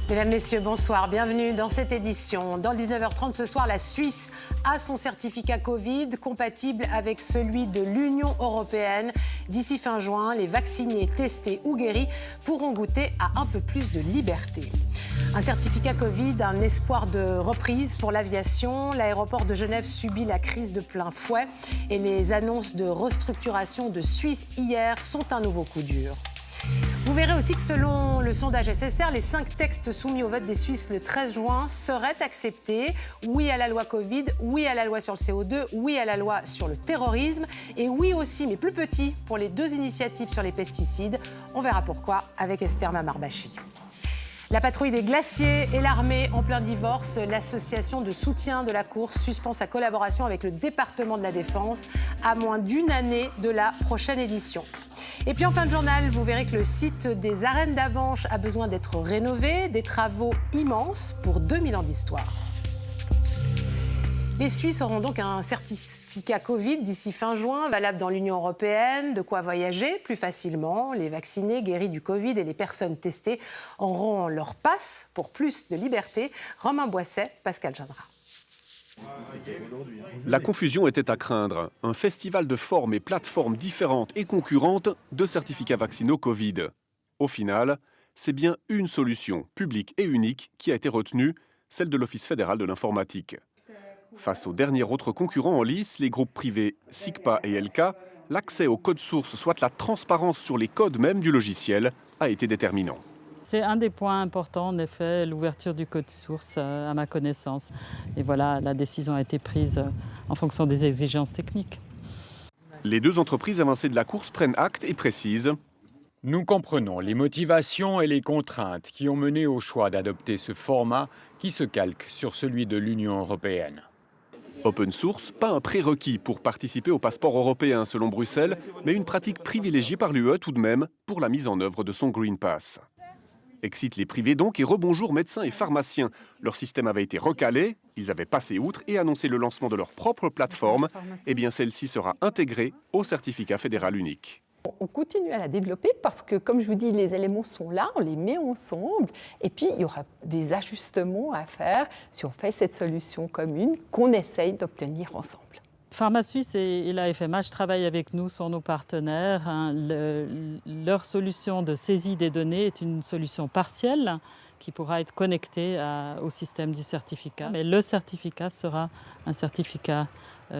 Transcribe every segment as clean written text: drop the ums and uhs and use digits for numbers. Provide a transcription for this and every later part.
Mesdames, Messieurs, bonsoir. Bienvenue dans cette édition. Dans 19h30 ce soir, la Suisse a son certificat Covid compatible avec celui de l'Union européenne. D'ici fin juin, les vaccinés, testés ou guéris pourront goûter à un peu plus de liberté. Un certificat Covid, un espoir de reprise pour l'aviation. L'aéroport de Genève subit la crise de plein fouet et les annonces de restructuration de Suisse hier sont un nouveau coup dur. Vous verrez aussi que selon le sondage SSR, les 5 textes soumis au vote des Suisses le 13 juin seraient acceptés. Oui à la loi Covid, oui à la loi sur le CO2, oui à la loi sur le terrorisme et oui aussi, mais plus petit, pour les 2 initiatives sur les pesticides. On verra pourquoi avec Esther Mamarbachi. La patrouille des glaciers et l'armée en plein divorce. L'association de soutien de la course suspend sa collaboration avec le département de la Défense à moins d'1 année de la prochaine édition. Et puis en fin de journal, vous verrez que le site des arènes d'Avenches a besoin d'être rénové. Des travaux immenses pour 2000 ans d'histoire. Les Suisses auront donc un certificat Covid d'ici fin juin, valable dans l'Union européenne. De quoi voyager plus facilement. Les vaccinés, guéris du Covid et les personnes testées auront leur passe pour plus de liberté. Romain Boisset, Pascal Jeannera. La confusion était à craindre. Un festival de formes et plateformes différentes et concurrentes de certificats vaccinaux Covid. Au final, c'est bien une solution publique et unique qui a été retenue, celle de l'Office fédéral de l'informatique. Face aux derniers autres concurrents en lice, les groupes privés SIGPA et ELCA, l'accès au code source, soit la transparence sur les codes même du logiciel, a été déterminant. C'est un des points importants, en effet, l'ouverture du code source à ma connaissance. Et voilà, la décision a été prise en fonction des exigences techniques. Les 2 entreprises avancées de la course prennent acte et précisent. Nous comprenons les motivations et les contraintes qui ont mené au choix d'adopter ce format qui se calque sur celui de l'Union européenne. Open source, pas un prérequis pour participer au passeport européen selon Bruxelles, mais une pratique privilégiée par l'UE tout de même pour la mise en œuvre de son Green Pass. Excite les privés donc et rebonjour médecins et pharmaciens. Leur système avait été recalé, ils avaient passé outre et annoncé le lancement de leur propre plateforme. Eh bien celle-ci sera intégrée au certificat fédéral unique. On continue à la développer parce que, comme je vous dis, les éléments sont là, on les met ensemble et puis il y aura des ajustements à faire si on fait cette solution commune qu'on essaye d'obtenir ensemble. Pharma Suisse et la FMH travaillent avec nous, sont nos partenaires. Leur solution de saisie des données est une solution partielle qui pourra être connectée au système du certificat. Mais le certificat sera un certificat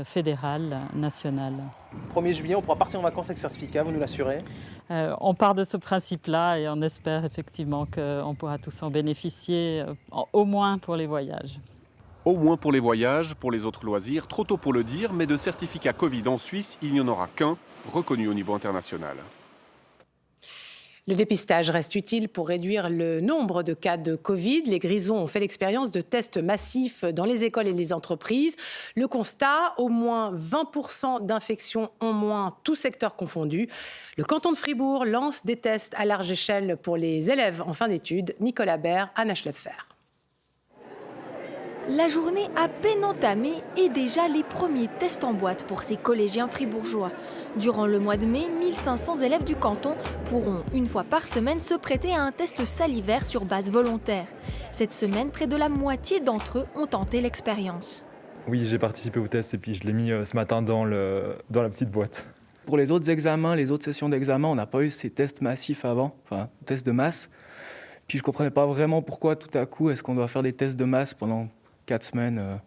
fédéral, national. 1er juillet, on pourra partir en vacances avec certificat, vous nous l'assurez? On part de ce principe-là et on espère effectivement qu'on pourra tous en bénéficier, au moins pour les voyages. Au moins pour les voyages, pour les autres loisirs, trop tôt pour le dire, mais de certificat Covid en Suisse, il n'y en aura qu'un, reconnu au niveau international. Le dépistage reste utile pour réduire le nombre de cas de Covid. Les Grisons ont fait l'expérience de tests massifs dans les écoles et les entreprises. Le constat, au moins 20% d'infections en moins, tous secteurs confondus. Le canton de Fribourg lance des tests à large échelle pour les élèves en fin d'études. Nicolas Baird, Anna Schlepfer. La journée à peine entamée et déjà les premiers tests en boîte pour ces collégiens fribourgeois. Durant le mois de mai, 1500 élèves du canton pourront, une fois par semaine, se prêter à un test salivaire sur base volontaire. Cette semaine, près de la moitié d'entre eux ont tenté l'expérience. Oui, j'ai participé au test et puis je l'ai mis ce matin dans la petite boîte. Pour les autres examens, les autres sessions d'examen, on n'a pas eu ces tests massifs avant, enfin, tests de masse. Puis je ne comprenais pas vraiment pourquoi tout à coup, est-ce qu'on doit faire des tests de masse pendant 4 semaines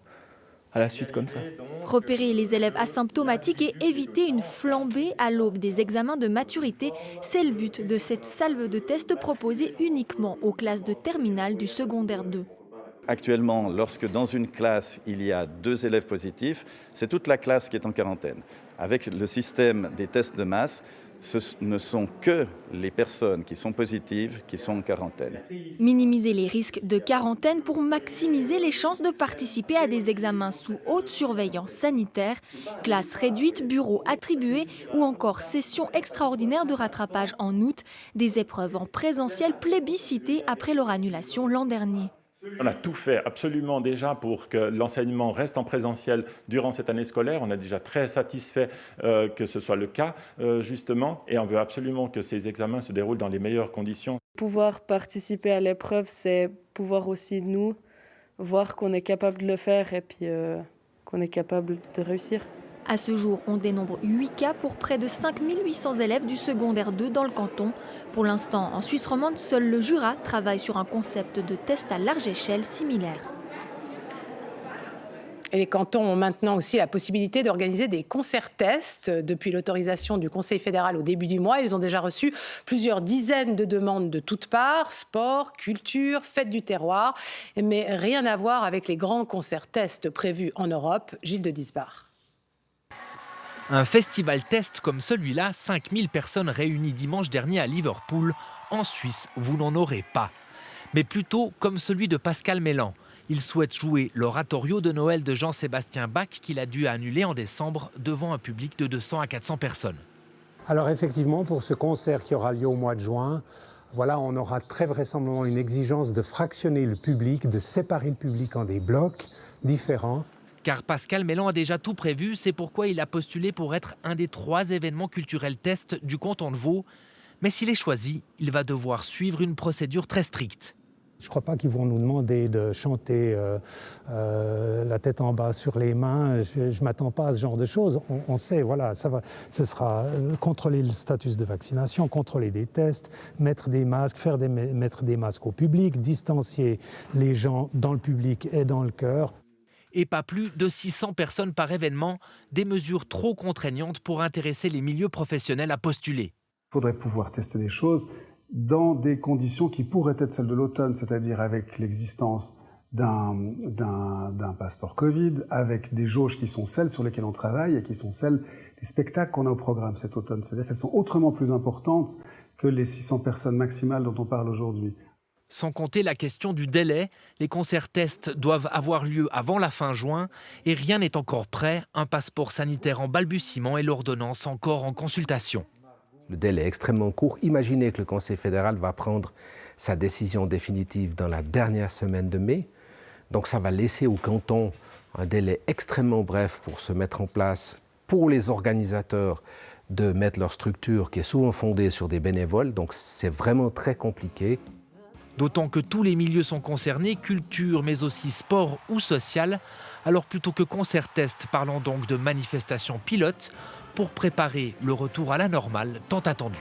à la suite comme ça. Repérer les élèves asymptomatiques et éviter une flambée à l'aube des examens de maturité, c'est le but de cette salve de tests proposée uniquement aux classes de terminale du secondaire 2. Actuellement, lorsque dans une classe, il y a 2 élèves positifs, c'est toute la classe qui est en quarantaine. Avec le système des tests de masse, ce ne sont que les personnes qui sont positives qui sont en quarantaine. Minimiser les risques de quarantaine pour maximiser les chances de participer à des examens sous haute surveillance sanitaire, classes réduites, bureaux attribués ou encore sessions extraordinaires de rattrapage en août, des épreuves en présentiel plébiscitées après leur annulation l'an dernier. On a tout fait absolument déjà pour que l'enseignement reste en présentiel durant cette année scolaire. On est déjà très satisfait que ce soit le cas, justement, et on veut absolument que ces examens se déroulent dans les meilleures conditions. pouvoir participer à l'épreuve, c'est pouvoir aussi nous voir qu'on est capable de le faire et puis qu'on est capable de réussir. À ce jour, on dénombre 8 cas pour près de 5800 élèves du secondaire 2 dans le canton. Pour l'instant, en Suisse romande, seul le Jura travaille sur un concept de test à large échelle similaire. Et les cantons ont maintenant aussi la possibilité d'organiser des concerts-tests. Depuis l'autorisation du Conseil fédéral au début du mois, ils ont déjà reçu plusieurs dizaines de demandes de toutes parts, sport, culture, fête du terroir. Mais rien à voir avec les grands concerts-tests prévus en Europe. Gilles de Disbar. Un festival test comme celui-là, 5000 personnes réunies dimanche dernier à Liverpool. En Suisse, vous n'en aurez pas. Mais plutôt comme celui de Pascal Mélan. Il souhaite jouer l'oratorio de Noël de Jean-Sébastien Bach qu'il a dû annuler en décembre devant un public de 200 à 400 personnes. Alors effectivement, pour ce concert qui aura lieu au mois de juin, voilà, on aura très vraisemblablement une exigence de fractionner le public, de séparer le public en des blocs différents. Car Pascal Mélan a déjà tout prévu, c'est pourquoi il a postulé pour être un des 3 événements culturels test du canton de Vaud. Mais s'il est choisi, il va devoir suivre une procédure très stricte. Je ne crois pas qu'ils vont nous demander de chanter la tête en bas sur les mains. Je ne m'attends pas à ce genre de choses. On sait, voilà, ce sera contrôler le statut de vaccination, contrôler des tests, mettre des masques, mettre des masques au public, distancier les gens dans le public et dans le cœur. Et pas plus de 600 personnes par événement, des mesures trop contraignantes pour intéresser les milieux professionnels à postuler. Il faudrait pouvoir tester des choses dans des conditions qui pourraient être celles de l'automne, c'est-à-dire avec l'existence d'un passeport Covid, avec des jauges qui sont celles sur lesquelles on travaille et qui sont celles des spectacles qu'on a au programme cet automne. C'est-à-dire qu'elles sont autrement plus importantes que les 600 personnes maximales dont on parle aujourd'hui. Sans compter la question du délai, les concerts tests doivent avoir lieu avant la fin juin et rien n'est encore prêt, un passeport sanitaire en balbutiement et l'ordonnance encore en consultation. Le délai est extrêmement court. Imaginez que le Conseil fédéral va prendre sa décision définitive dans la dernière semaine de mai. Donc ça va laisser au canton un délai extrêmement bref pour se mettre en place, pour les organisateurs, de mettre leur structure qui est souvent fondée sur des bénévoles. Donc c'est vraiment très compliqué. D'autant que tous les milieux sont concernés, culture mais aussi sport ou social. Alors plutôt que concert-test, parlons donc de manifestations pilotes pour préparer le retour à la normale tant attendu.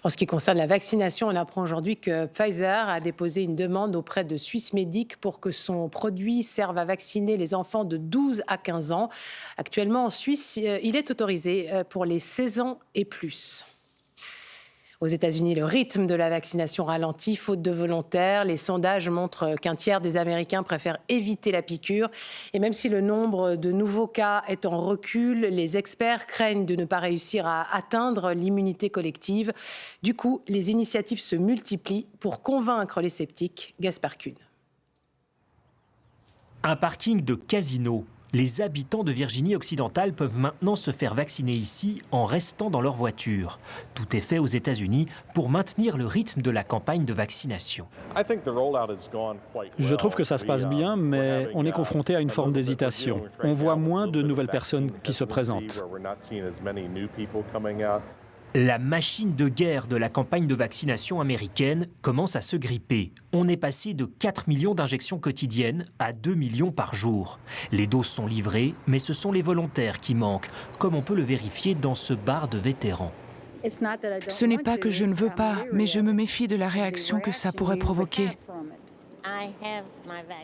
En ce qui concerne la vaccination, on apprend aujourd'hui que Pfizer a déposé une demande auprès de Swissmedic pour que son produit serve à vacciner les enfants de 12 à 15 ans. Actuellement, en Suisse, il est autorisé pour les 16 ans et plus. Aux États-Unis, le rythme de la vaccination ralentit, faute de volontaires. Les sondages montrent qu'un tiers des Américains préfèrent éviter la piqûre. Et même si le nombre de nouveaux cas est en recul, les experts craignent de ne pas réussir à atteindre l'immunité collective. Du coup, les initiatives se multiplient pour convaincre les sceptiques. Gaspard Kuhn. Un parking de casino. Les habitants de Virginie occidentale peuvent maintenant se faire vacciner ici en restant dans leur voiture. Tout est fait aux États-Unis pour maintenir le rythme de la campagne de vaccination. Je trouve que ça se passe bien, mais on est confronté à une forme d'hésitation. On voit moins de nouvelles personnes qui se présentent. La machine de guerre de la campagne de vaccination américaine commence à se gripper. On est passé de 4 millions d'injections quotidiennes à 2 millions par jour. Les doses sont livrées, mais ce sont les volontaires qui manquent, comme on peut le vérifier dans ce bar de vétérans. Ce n'est pas que je ne veux pas, mais je me méfie de la réaction que ça pourrait provoquer.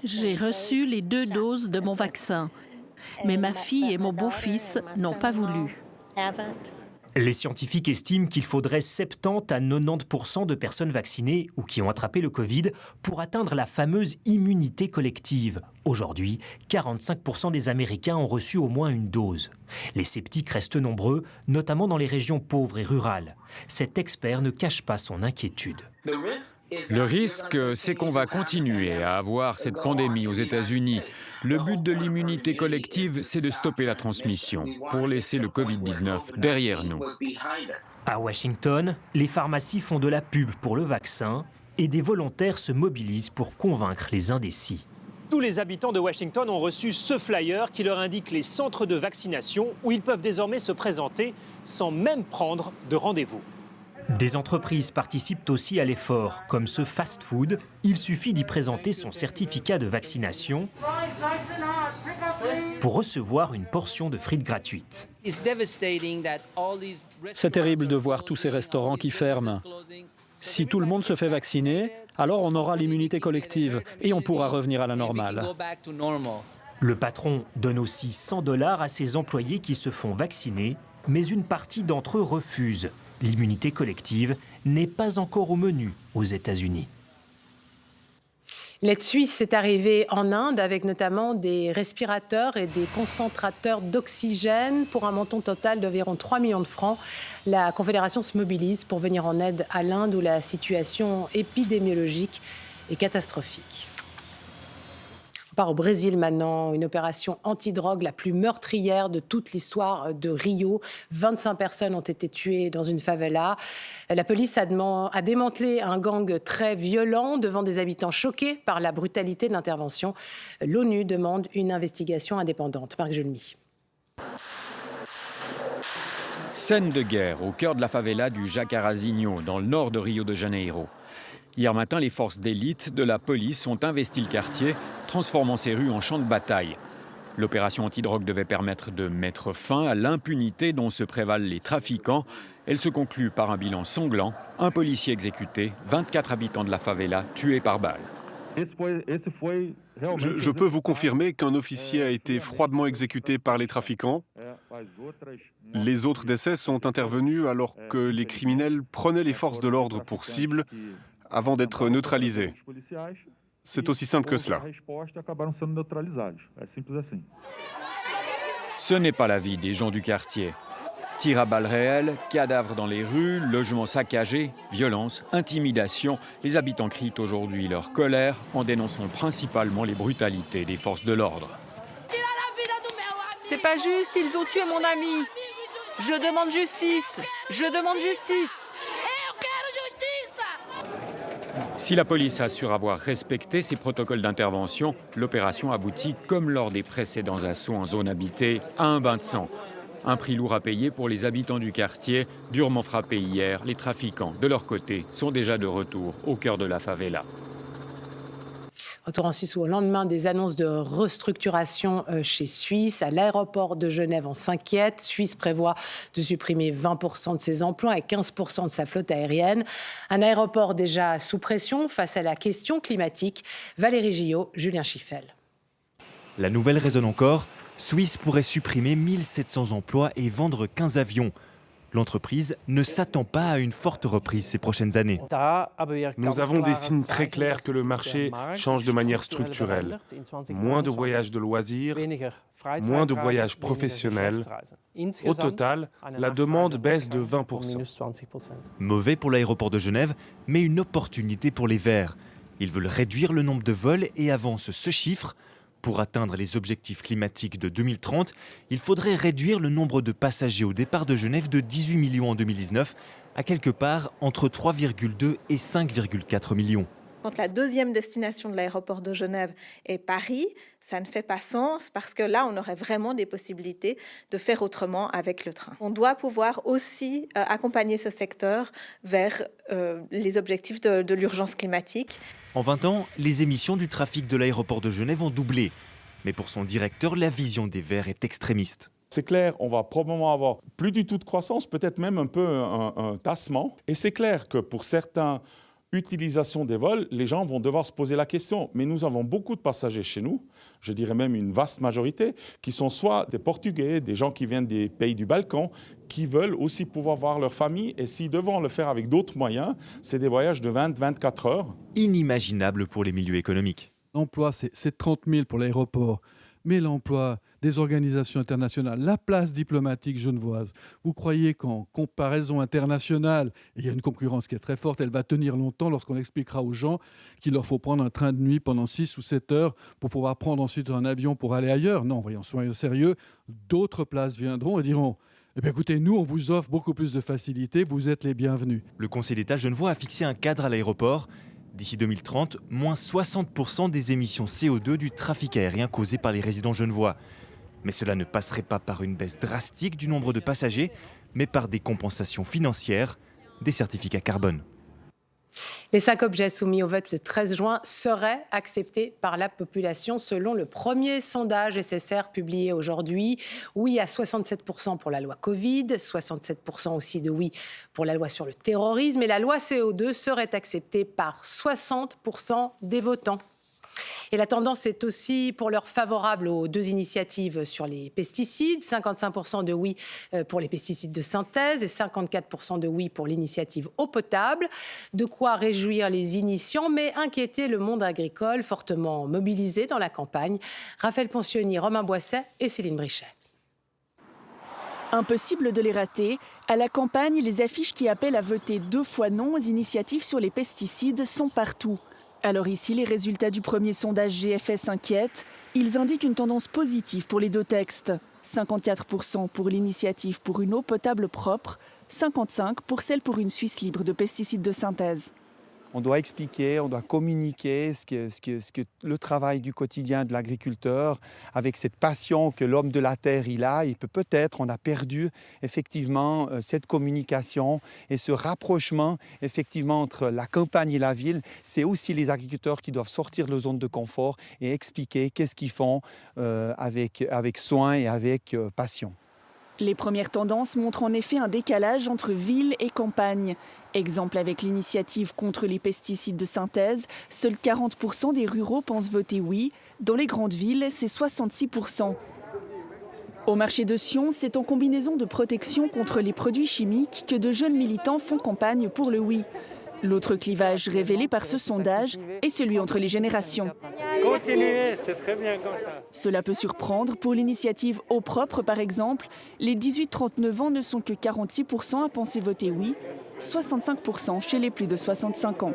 J'ai reçu les 2 doses de mon vaccin, mais ma fille et mon beau-fils n'ont pas voulu. Les scientifiques estiment qu'il faudrait 70 à 90% de personnes vaccinées ou qui ont attrapé le Covid pour atteindre la fameuse immunité collective. Aujourd'hui, 45% des Américains ont reçu au moins une dose. Les sceptiques restent nombreux, notamment dans les régions pauvres et rurales. Cet expert ne cache pas son inquiétude. Le risque, c'est qu'on va continuer à avoir cette pandémie aux États-Unis. Le but de l'immunité collective, c'est de stopper la transmission, pour laisser le Covid-19 derrière nous. À Washington, les pharmacies font de la pub pour le vaccin et des volontaires se mobilisent pour convaincre les indécis. Tous les habitants de Washington ont reçu ce flyer qui leur indique les centres de vaccination où ils peuvent désormais se présenter sans même prendre de rendez-vous. Des entreprises participent aussi à l'effort, comme ce fast-food. Il suffit d'y présenter son certificat de vaccination pour recevoir une portion de frites gratuite. C'est terrible de voir tous ces restaurants qui ferment. Si tout le monde se fait vacciner, alors on aura l'immunité collective et on pourra revenir à la normale. Le patron donne aussi $100 à ses employés qui se font vacciner, mais une partie d'entre eux refuse. L'immunité collective n'est pas encore au menu aux États-Unis. L'aide suisse est arrivée en Inde avec notamment des respirateurs et des concentrateurs d'oxygène pour un montant total d'environ 3 millions de francs. La Confédération se mobilise pour venir en aide à l'Inde où la situation épidémiologique est catastrophique. On part au Brésil maintenant, une opération antidrogue la plus meurtrière de toute l'histoire de Rio. 25 personnes ont été tuées dans une favela. La police a démantelé un gang très violent devant des habitants choqués par la brutalité de l'intervention. L'ONU demande une investigation indépendante. Marc Gelmi. Scène de guerre au cœur de la favela du Jacarazinho, dans le nord de Rio de Janeiro. Hier matin, les forces d'élite de la police ont investi le quartier, transformant ces rues en champ de bataille. L'opération antidrogue devait permettre de mettre fin à l'impunité dont se prévalent les trafiquants. Elle se conclut par un bilan sanglant, un policier exécuté, 24 habitants de la favela tués par balle. Je peux vous confirmer qu'un officier a été froidement exécuté par les trafiquants. Les autres décès sont intervenus alors que les criminels prenaient les forces de l'ordre pour cible avant d'être neutralisés. C'est aussi simple que cela. Ce n'est pas la vie des gens du quartier. Tirs à balles réelles, cadavres dans les rues, logements saccagés, violence, intimidation. Les habitants crient aujourd'hui leur colère en dénonçant principalement les brutalités des forces de l'ordre. C'est pas juste, ils ont tué mon ami. Je demande justice. Je demande justice. Si la police assure avoir respecté ses protocoles d'intervention, l'opération aboutit, comme lors des précédents assauts en zone habitée, à un bain de sang. Un prix lourd à payer pour les habitants du quartier, durement frappés hier. Les trafiquants, de leur côté, sont déjà de retour au cœur de la favela. Retour en Suisse où au lendemain des annonces de restructuration chez Suisse, à l'aéroport de Genève, on s'inquiète. Suisse prévoit de supprimer 20% de ses emplois et 15% de sa flotte aérienne. Un aéroport déjà sous pression face à la question climatique. Valérie Gillot, Julien Schiffel. La nouvelle résonne encore. Suisse pourrait supprimer 1700 emplois et vendre 15 avions. L'entreprise ne s'attend pas à une forte reprise ces prochaines années. Nous avons des signes très clairs que le marché change de manière structurelle. Moins de voyages de loisirs, moins de voyages professionnels. Au total, la demande baisse de 20%. Mauvais pour l'aéroport de Genève, mais une opportunité pour les Verts. Ils veulent réduire le nombre de vols et avancent ce chiffre. Pour atteindre les objectifs climatiques de 2030, il faudrait réduire le nombre de passagers au départ de Genève de 18 millions en 2019 à quelque part entre 3,2 et 5,4 millions. Quand la deuxième destination de l'aéroport de Genève est Paris, ça ne fait pas sens parce que là, on aurait vraiment des possibilités de faire autrement avec le train. On doit pouvoir aussi accompagner ce secteur vers les objectifs de l'urgence climatique. En 20 ans, les émissions du trafic de l'aéroport de Genève ont doublé. Mais pour son directeur, la vision des Verts est extrémiste. C'est clair, on va probablement avoir plus du tout de croissance, peut-être même un peu un tassement. Et c'est clair que pour certaines utilisations des vols, les gens vont devoir se poser la question. Mais nous avons beaucoup de passagers chez nous, je dirais même une vaste majorité, qui sont soit des Portugais, des gens qui viennent des pays du Balkan, qui veulent aussi pouvoir voir leur famille. Et s'ils devront le faire avec d'autres moyens, c'est des voyages de 20-24 heures. Inimaginable pour les milieux économiques. L'emploi, c'est 30 000 pour l'aéroport. Mais l'emploi des organisations internationales, la place diplomatique genevoise, vous croyez qu'en comparaison internationale, il y a une concurrence qui est très forte, elle va tenir longtemps lorsqu'on expliquera aux gens qu'il leur faut prendre un train de nuit pendant 6 ou 7 heures pour pouvoir prendre ensuite un avion pour aller ailleurs? Non, voyons, soyons sérieux, d'autres places viendront et diront eh bien, écoutez, nous, on vous offre beaucoup plus de facilités, vous êtes les bienvenus. Le Conseil d'État genevois a fixé un cadre à l'aéroport. D'ici 2030, moins 60% des émissions CO2 du trafic aérien causé par les résidents genevois. Mais cela ne passerait pas par une baisse drastique du nombre de passagers, mais par des compensations financières. des certificats carbone. Les 5 objets soumis au vote le 13 juin seraient acceptés par la population selon le premier sondage SSR publié aujourd'hui. Oui à 67% pour la loi Covid, 67% aussi de oui pour la loi sur le terrorisme et la loi CO2 serait acceptée par 60% des votants. Et la tendance est aussi pour l'heure favorable aux 2 initiatives sur les pesticides. 55% de oui pour les pesticides de synthèse et 54% de oui pour l'initiative eau potable. De quoi réjouir les initiants, mais inquiéter le monde agricole fortement mobilisé dans la campagne. Raphaël Poncioni, Romain Boisset et Céline Brichet. Impossible de les rater. À la campagne, les affiches qui appellent à voter 2 fois non aux initiatives sur les pesticides sont partout. Alors ici, les résultats du premier sondage GFS inquiètent. Ils indiquent une tendance positive pour les 2 textes. 54% pour l'initiative pour une eau potable propre, 55% pour celle pour une Suisse libre de pesticides de synthèse. On doit expliquer, on doit communiquer ce que le travail du quotidien de l'agriculteur, avec cette passion que l'homme de la terre il a. Il peut-être, on a perdu effectivement cette communication et ce rapprochement effectivement entre la campagne et la ville. C'est aussi les agriculteurs qui doivent sortir de leur zone de confort et expliquer qu'est-ce qu'ils font avec soin et avec passion. Les premières tendances montrent en effet un décalage entre ville et campagne. Exemple avec l'initiative contre les pesticides de synthèse, seuls 40% des ruraux pensent voter oui. Dans les grandes villes, c'est 66%. Au marché de Sion, c'est en combinaison de protection contre les produits chimiques que de jeunes militants font campagne pour le oui. L'autre clivage révélé par ce sondage est celui entre les générations. Continuez, c'est très bien comme ça. Cela peut surprendre. Pour l'initiative Eau propre, par exemple, les 18-39 ans ne sont que 46% à penser voter oui, 65% chez les plus de 65 ans.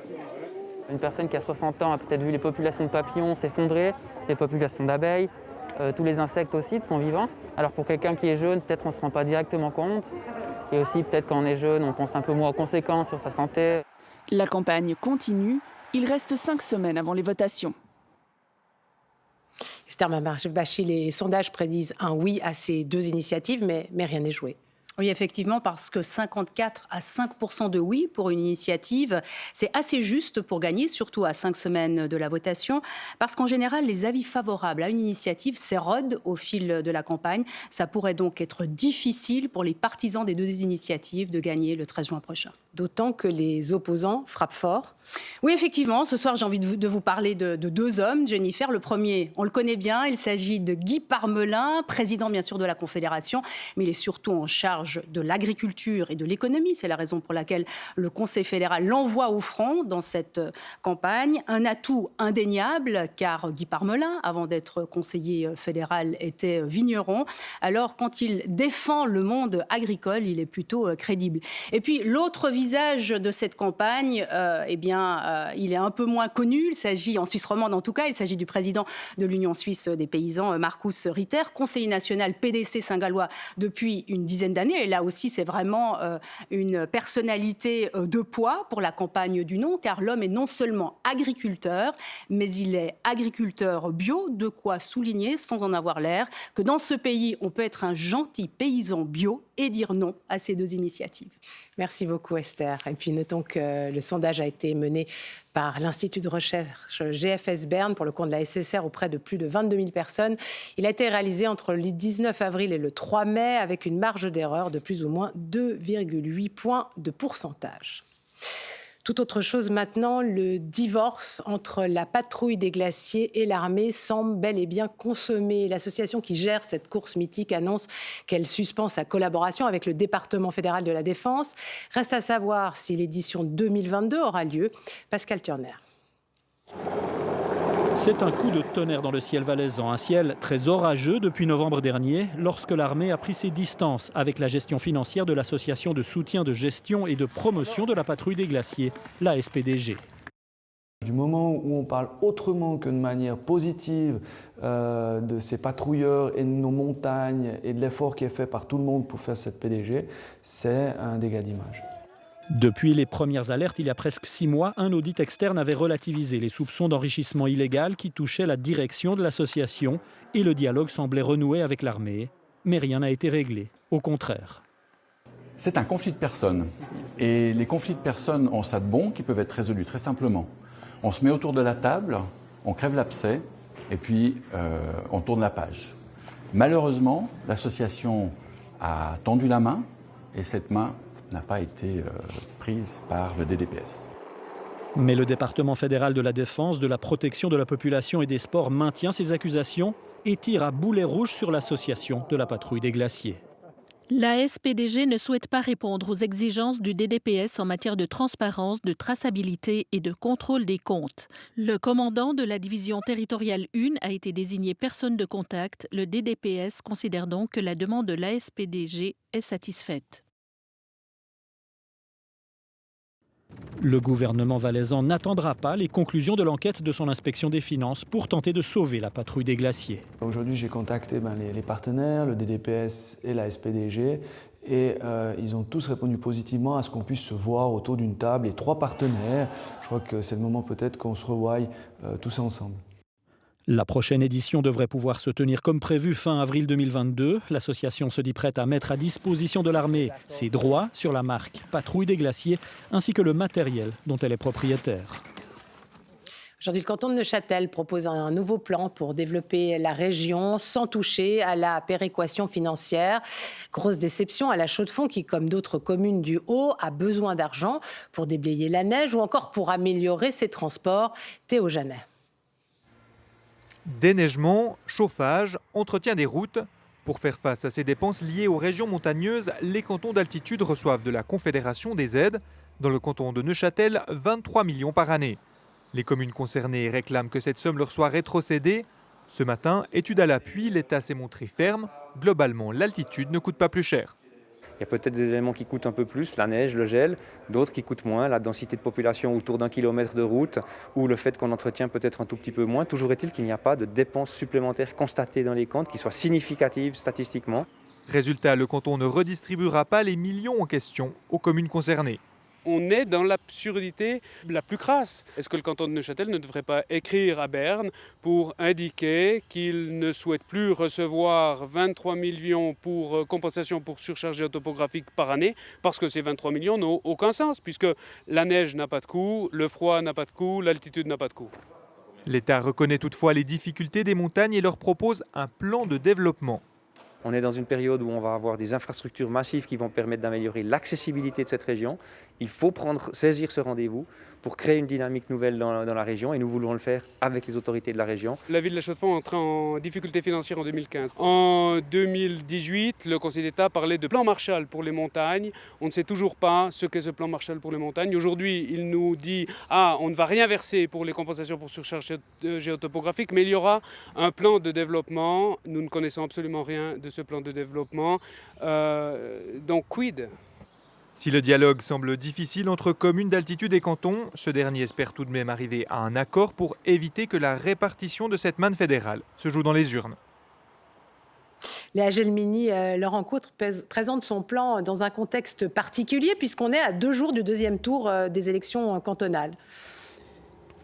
Une personne qui a 60 ans a peut-être vu les populations de papillons s'effondrer, les populations d'abeilles, tous les insectes aussi sont vivants. Alors pour quelqu'un qui est jeune, peut-être on ne se rend pas directement compte. Et aussi peut-être quand on est jeune, on pense un peu moins aux conséquences sur sa santé. La campagne continue. Il reste 5 semaines avant les votations. Esther Mamabachi, les sondages prédisent un oui à ces 2 initiatives, mais rien n'est joué. Oui, effectivement, parce que 54 à 5% de oui pour une initiative, c'est assez juste pour gagner, surtout à 5 semaines de la votation, parce qu'en général, les avis favorables à une initiative s'érodent au fil de la campagne. Ça pourrait donc être difficile pour les partisans des 2 initiatives de gagner le 13 juin prochain. D'autant que les opposants frappent fort. Oui, effectivement. Ce soir, j'ai envie de vous parler de 2 hommes. Jennifer, le premier, on le connaît bien. Il s'agit de Guy Parmelin, président bien sûr de la Confédération, mais il est surtout en charge de l'agriculture et de l'économie. C'est la raison pour laquelle le Conseil fédéral l'envoie au front dans cette campagne. Un atout indéniable, car Guy Parmelin, avant d'être conseiller fédéral, était vigneron. Alors, quand il défend le monde agricole, il est plutôt crédible. Et puis, l'autre visage de cette campagne, il est un peu moins connu. Il s'agit, en Suisse romande en tout cas, il s'agit du président de l'Union suisse des paysans, Markus Ritter, conseiller national PDC Saint-Gallois depuis une dizaine d'années. Et là aussi, c'est vraiment une personnalité de poids pour la campagne du non, car l'homme est non seulement agriculteur, mais il est agriculteur bio, de quoi souligner, sans en avoir l'air, que dans ce pays, on peut être un gentil paysan bio et dire non à ces 2 initiatives. Merci beaucoup Esther. Et puis notons que le sondage a été mené par l'Institut de recherche GFS Berne pour le compte de la SSR auprès de plus de 22 000 personnes. Il a été réalisé entre le 19 avril et le 3 mai avec une marge d'erreur de plus ou moins 2,8 points de pourcentage. Tout autre chose maintenant, le divorce entre la patrouille des glaciers et l'armée semble bel et bien consommé. L'association qui gère cette course mythique annonce qu'elle suspend sa collaboration avec le département fédéral de la Défense. Reste à savoir si l'édition 2022 aura lieu. Pascal Turner. C'est un coup de tonnerre dans le ciel valaisan, un ciel très orageux depuis novembre dernier, lorsque l'armée a pris ses distances avec la gestion financière de l'association de soutien de gestion et de promotion de la patrouille des glaciers, la SPDG. Du moment où on parle autrement que de manière positive de ces patrouilleurs et de nos montagnes et de l'effort qui est fait par tout le monde pour faire cette PDG, c'est un dégât d'image. Depuis les premières alertes, il y a presque 6 mois, un audit externe avait relativisé les soupçons d'enrichissement illégal qui touchaient la direction de l'association et le dialogue semblait renouer avec l'armée. Mais rien n'a été réglé, au contraire. C'est un conflit de personnes. Et les conflits de personnes ont ça de bon qui peuvent être résolus très simplement. On se met autour de la table, on crève l'abcès et puis on tourne la page. Malheureusement, l'association a tendu la main et cette main n'a pas été prise par le DDPS. Mais le département fédéral de la défense, de la protection de la population et des sports maintient ces accusations et tire à boulet rouge sur l'association de la patrouille des glaciers. La SPDG ne souhaite pas répondre aux exigences du DDPS en matière de transparence, de traçabilité et de contrôle des comptes. Le commandant de la division territoriale 1 a été désigné personne de contact. Le DDPS considère donc que la demande de la SPDG est satisfaite. Le gouvernement valaisan n'attendra pas les conclusions de l'enquête de son inspection des finances pour tenter de sauver la patrouille des glaciers. Aujourd'hui, j'ai contacté les partenaires, le DDPS et la SPDG, et ils ont tous répondu positivement à ce qu'on puisse se voir autour d'une table, les 3 partenaires. Je crois que c'est le moment peut-être qu'on se revoie tous ensemble. La prochaine édition devrait pouvoir se tenir comme prévu fin avril 2022. L'association se dit prête à mettre à disposition de l'armée ses droits sur la marque Patrouille des Glaciers ainsi que le matériel dont elle est propriétaire. Aujourd'hui, le canton de Neuchâtel propose un nouveau plan pour développer la région sans toucher à la péréquation financière. Grosse déception à la Chaux-de-Fonds qui, comme d'autres communes du Haut, a besoin d'argent pour déblayer la neige ou encore pour améliorer ses transports. Théo Janet. Déneigement, chauffage, entretien des routes. Pour faire face à ces dépenses liées aux régions montagneuses, les cantons d'altitude reçoivent de la Confédération des aides. Dans le canton de Neuchâtel, 23 millions par année. Les communes concernées réclament que cette somme leur soit rétrocédée. Ce matin, étude à l'appui, l'État s'est montré ferme. Globalement, l'altitude ne coûte pas plus cher. Il y a peut-être des éléments qui coûtent un peu plus, la neige, le gel, d'autres qui coûtent moins, la densité de population autour d'1 kilomètre de route ou le fait qu'on entretient peut-être un tout petit peu moins. Toujours est-il qu'il n'y a pas de dépenses supplémentaires constatées dans les comptes qui soient significatives statistiquement. Résultat, le canton ne redistribuera pas les millions en question aux communes concernées. On est dans l'absurdité la plus crasse. Est-ce que le canton de Neuchâtel ne devrait pas écrire à Berne pour indiquer qu'il ne souhaite plus recevoir 23 millions pour compensation pour surcharge topographique par année parce que ces 23 millions n'ont aucun sens puisque la neige n'a pas de coût, le froid n'a pas de coût, l'altitude n'a pas de coût. L'État reconnaît toutefois les difficultés des montagnes et leur propose un plan de développement. On est dans une période où on va avoir des infrastructures massives qui vont permettre d'améliorer l'accessibilité de cette région. Il faut saisir ce rendez-vous pour créer une dynamique nouvelle dans la région et nous voulons le faire avec les autorités de la région. La ville de la Chaux-de-Fonds est entrée en difficulté financière en 2015. En 2018, le Conseil d'État parlait de plan Marshall pour les montagnes. On ne sait toujours pas ce qu'est ce plan Marshall pour les montagnes. Aujourd'hui, il nous dit « Ah, on ne va rien verser pour les compensations pour surcharge géotopographique, mais il y aura un plan de développement. » Nous ne connaissons absolument rien de ce plan de développement. Donc, quid ? Si le dialogue semble difficile entre communes d'altitude et cantons, ce dernier espère tout de même arriver à un accord pour éviter que la répartition de cette manne fédérale se joue dans les urnes. Léa Gelmini, Laurent Coutre présente son plan dans un contexte particulier puisqu'on est à 2 jours du 2e tour des élections cantonales.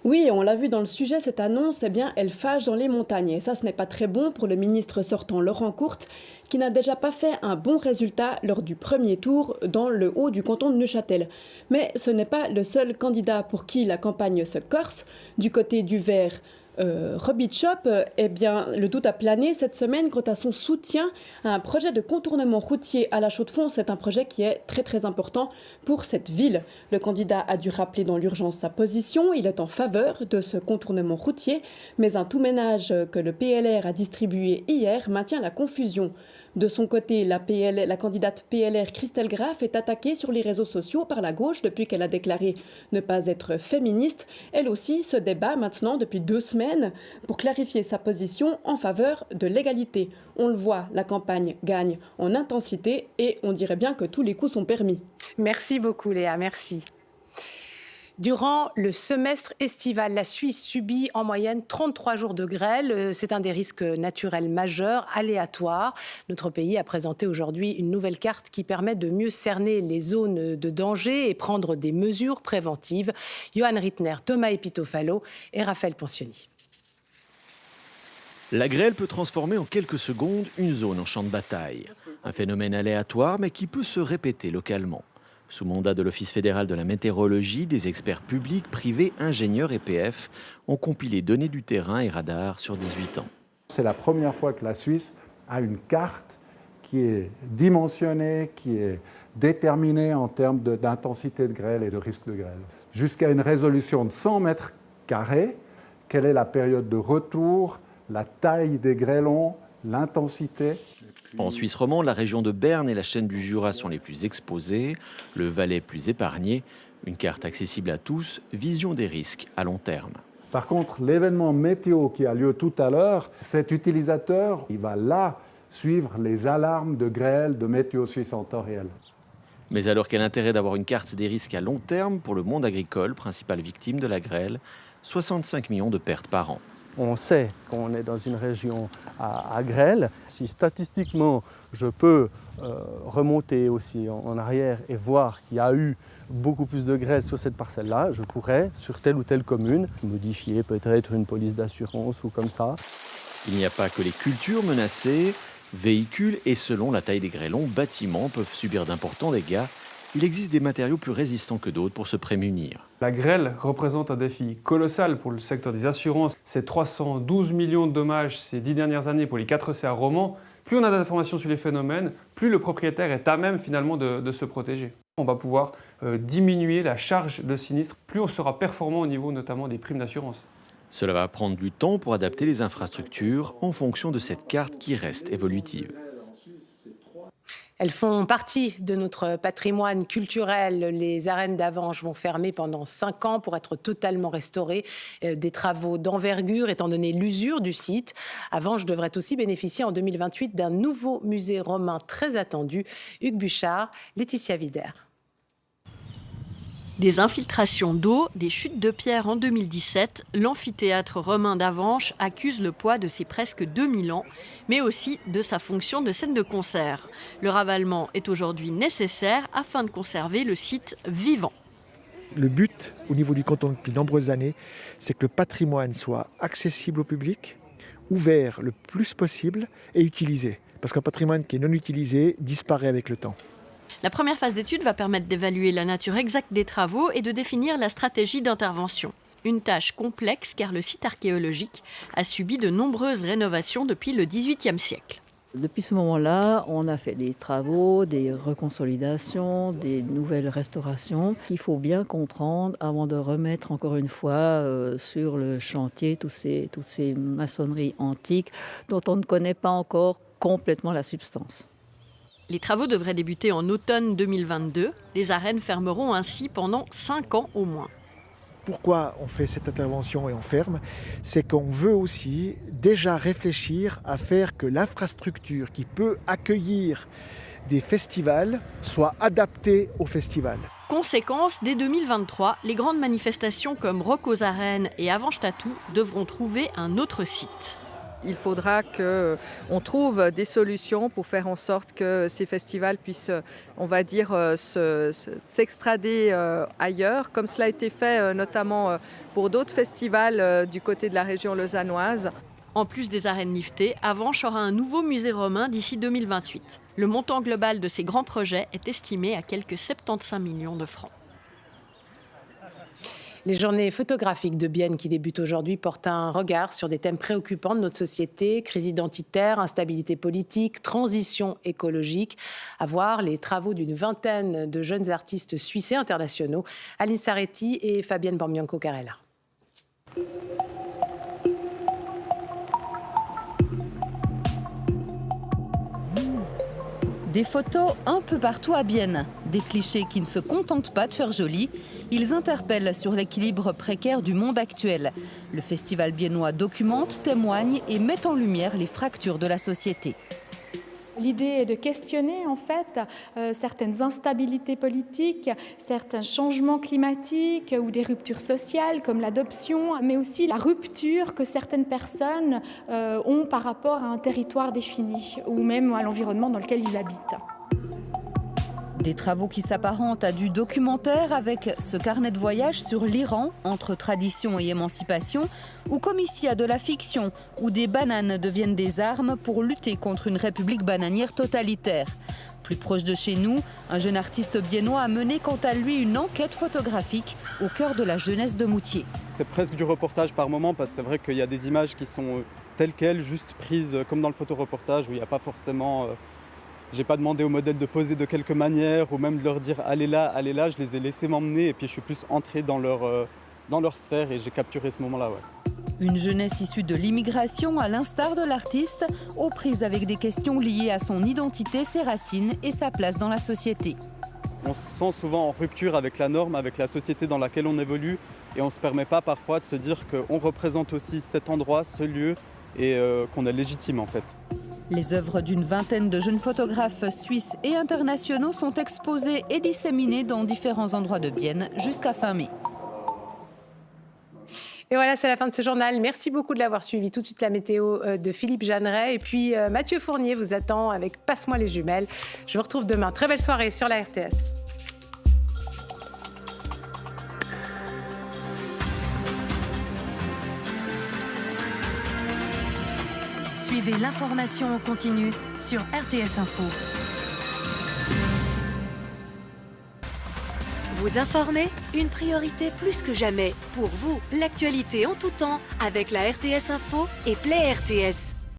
Oui, on l'a vu dans le sujet, cette annonce, elle fâche dans les montagnes. Et ça, ce n'est pas très bon pour le ministre sortant Laurent Coutre, qui n'a déjà pas fait un bon résultat lors du premier tour dans le haut du canton de Neuchâtel. Mais ce n'est pas le seul candidat pour qui la campagne se corse. Du côté du Vert, Robitschop, le doute a plané cette semaine quant à son soutien à un projet de contournement routier à la Chaux-de-Fonds. C'est un projet qui est très très important pour cette ville. Le candidat a dû rappeler dans l'urgence sa position. Il est en faveur de ce contournement routier, mais un tout-ménage que le PLR a distribué hier maintient la confusion. De son côté, la candidate PLR Christelle Graff est attaquée sur les réseaux sociaux par la gauche depuis qu'elle a déclaré ne pas être féministe. Elle aussi se débat maintenant depuis 2 semaines pour clarifier sa position en faveur de l'égalité. On le voit, la campagne gagne en intensité et on dirait bien que tous les coups sont permis. Merci beaucoup Léa, merci. Durant le semestre estival, la Suisse subit en moyenne 33 jours de grêle. C'est un des risques naturels majeurs, aléatoires. Notre pays a présenté aujourd'hui une nouvelle carte qui permet de mieux cerner les zones de danger et prendre des mesures préventives. Johan Rittner, Thomas Epitofalo et Raphaël Pensioni. La grêle peut transformer en quelques secondes une zone en champ de bataille. Un phénomène aléatoire mais qui peut se répéter localement. Sous mandat de l'Office fédéral de la météorologie, des experts publics, privés, ingénieurs et PF ont compilé données du terrain et radars sur 18 ans. C'est la première fois que la Suisse a une carte qui est dimensionnée, qui est déterminée en termes d'intensité de grêle et de risque de grêle. Jusqu'à une résolution de 100 mètres carrés, quelle est la période de retour, la taille des grêlons, l'intensité. En Suisse romande, la région de Berne et la chaîne du Jura sont les plus exposées, le Valais plus épargné. Une carte accessible à tous, vision des risques à long terme. Par contre, l'événement météo qui a lieu tout à l'heure, cet utilisateur, il va là suivre les alarmes de grêle de Météo Suisse en temps réel. Mais alors quel intérêt d'avoir une carte des risques à long terme pour le monde agricole, principale victime de la grêle, 65 millions de pertes par an. On sait qu'on est dans une région à grêle. Si statistiquement je peux remonter aussi en arrière et voir qu'il y a eu beaucoup plus de grêle sur cette parcelle-là, je pourrais, sur telle ou telle commune, modifier peut-être une police d'assurance ou comme ça. Il n'y a pas que les cultures menacées, véhicules et selon la taille des grêlons, bâtiments peuvent subir d'importants dégâts. Il existe des matériaux plus résistants que d'autres pour se prémunir. La grêle représente un défi colossal pour le secteur des assurances. C'est 312 millions de dommages ces 10 dernières années pour les 4 CA romans. Plus on a d'informations sur les phénomènes, plus le propriétaire est à même finalement de se protéger. On va pouvoir diminuer la charge de sinistre, plus on sera performant au niveau notamment des primes d'assurance. Cela va prendre du temps pour adapter les infrastructures en fonction de cette carte qui reste évolutive. Elles font partie de notre patrimoine culturel. Les arènes d'Avenches vont fermer pendant 5 ans pour être totalement restaurées. Des travaux d'envergure étant donné l'usure du site. Avenches devrait aussi bénéficier en 2028 d'un nouveau musée romain très attendu. Hugues Buchard, Laetitia Vider. Des infiltrations d'eau, des chutes de pierre en 2017, l'amphithéâtre romain d'Avenches accuse le poids de ses presque 2000 ans, mais aussi de sa fonction de scène de concert. Le ravalement est aujourd'hui nécessaire afin de conserver le site vivant. Le but au niveau du canton depuis de nombreuses années, c'est que le patrimoine soit accessible au public, ouvert le plus possible et utilisé. Parce qu'un patrimoine qui est non utilisé disparaît avec le temps. La première phase d'étude va permettre d'évaluer la nature exacte des travaux et de définir la stratégie d'intervention. Une tâche complexe car le site archéologique a subi de nombreuses rénovations depuis le XVIIIe siècle. Depuis ce moment-là, on a fait des travaux, des reconsolidations, des nouvelles restaurations. Il faut bien comprendre avant de remettre encore une fois sur le chantier toutes ces maçonneries antiques dont on ne connaît pas encore complètement la substance. Les travaux devraient débuter en automne 2022. Les arènes fermeront ainsi pendant 5 ans au moins. Pourquoi on fait cette intervention et on ferme? C'est qu'on veut aussi déjà réfléchir à faire que l'infrastructure qui peut accueillir des festivals soit adaptée au festival. Conséquence, dès 2023, les grandes manifestations comme Rock aux Arènes et Avenches Tattoo devront trouver un autre site. Il faudra qu'on trouve des solutions pour faire en sorte que ces festivals puissent, on va dire, s'extrader ailleurs, comme cela a été fait notamment pour d'autres festivals du côté de la région lausannoise. En plus des arènes liftées, Avenches aura un nouveau musée romain d'ici 2028. Le montant global de ces grands projets est estimé à quelques 75 millions de francs. Les journées photographiques de Bienne qui débutent aujourd'hui portent un regard sur des thèmes préoccupants de notre société, crise identitaire, instabilité politique, transition écologique. À voir les travaux d'une vingtaine de jeunes artistes suisses et internationaux, Aline Saretti et Fabienne Bormianco-Carella. Des photos un peu partout à Bienne. Des clichés qui ne se contentent pas de faire joli. Ils interpellent sur l'équilibre précaire du monde actuel. Le festival biennois documente, témoigne et met en lumière les fractures de la société. L'idée est de questionner en fait certaines instabilités politiques, certains changements climatiques ou des ruptures sociales comme l'adoption, mais aussi la rupture que certaines personnes ont par rapport à un territoire défini ou même à l'environnement dans lequel ils habitent. Des travaux qui s'apparentent à du documentaire avec ce carnet de voyage sur l'Iran, entre tradition et émancipation, ou comme ici à de la fiction, où des bananes deviennent des armes pour lutter contre une république bananière totalitaire. Plus proche de chez nous, un jeune artiste biennois a mené quant à lui une enquête photographique au cœur de la jeunesse de Moutier. C'est presque du reportage par moment parce que c'est vrai qu'il y a des images qui sont telles quelles, juste prises comme dans le photoreportage où il n'y a pas forcément... J'ai pas demandé aux modèles de poser de quelque manière ou même de leur dire allez là, je les ai laissés m'emmener et puis je suis plus entré dans leur sphère et j'ai capturé ce moment-là. Ouais. Une jeunesse issue de l'immigration, à l'instar de l'artiste, aux prises avec des questions liées à son identité, ses racines et sa place dans la société. On se sent souvent en rupture avec la norme, avec la société dans laquelle on évolue et on ne se permet pas parfois de se dire qu'on représente aussi cet endroit, ce lieu et qu'on est légitime en fait. Les œuvres d'une vingtaine de jeunes photographes suisses et internationaux sont exposées et disséminées dans différents endroits de Bienne jusqu'à fin mai. Et voilà, c'est la fin de ce journal. Merci beaucoup de l'avoir suivi. Tout de suite, la météo de Philippe Jeanneret. Et puis, Mathieu Fournier vous attend avec Passe-moi les jumelles. Je vous retrouve demain. Très belle soirée sur la RTS. Suivez l'information en continu sur RTS Info. Vous informer, une priorité plus que jamais. Pour vous, l'actualité en tout temps avec la RTS Info et Play RTS.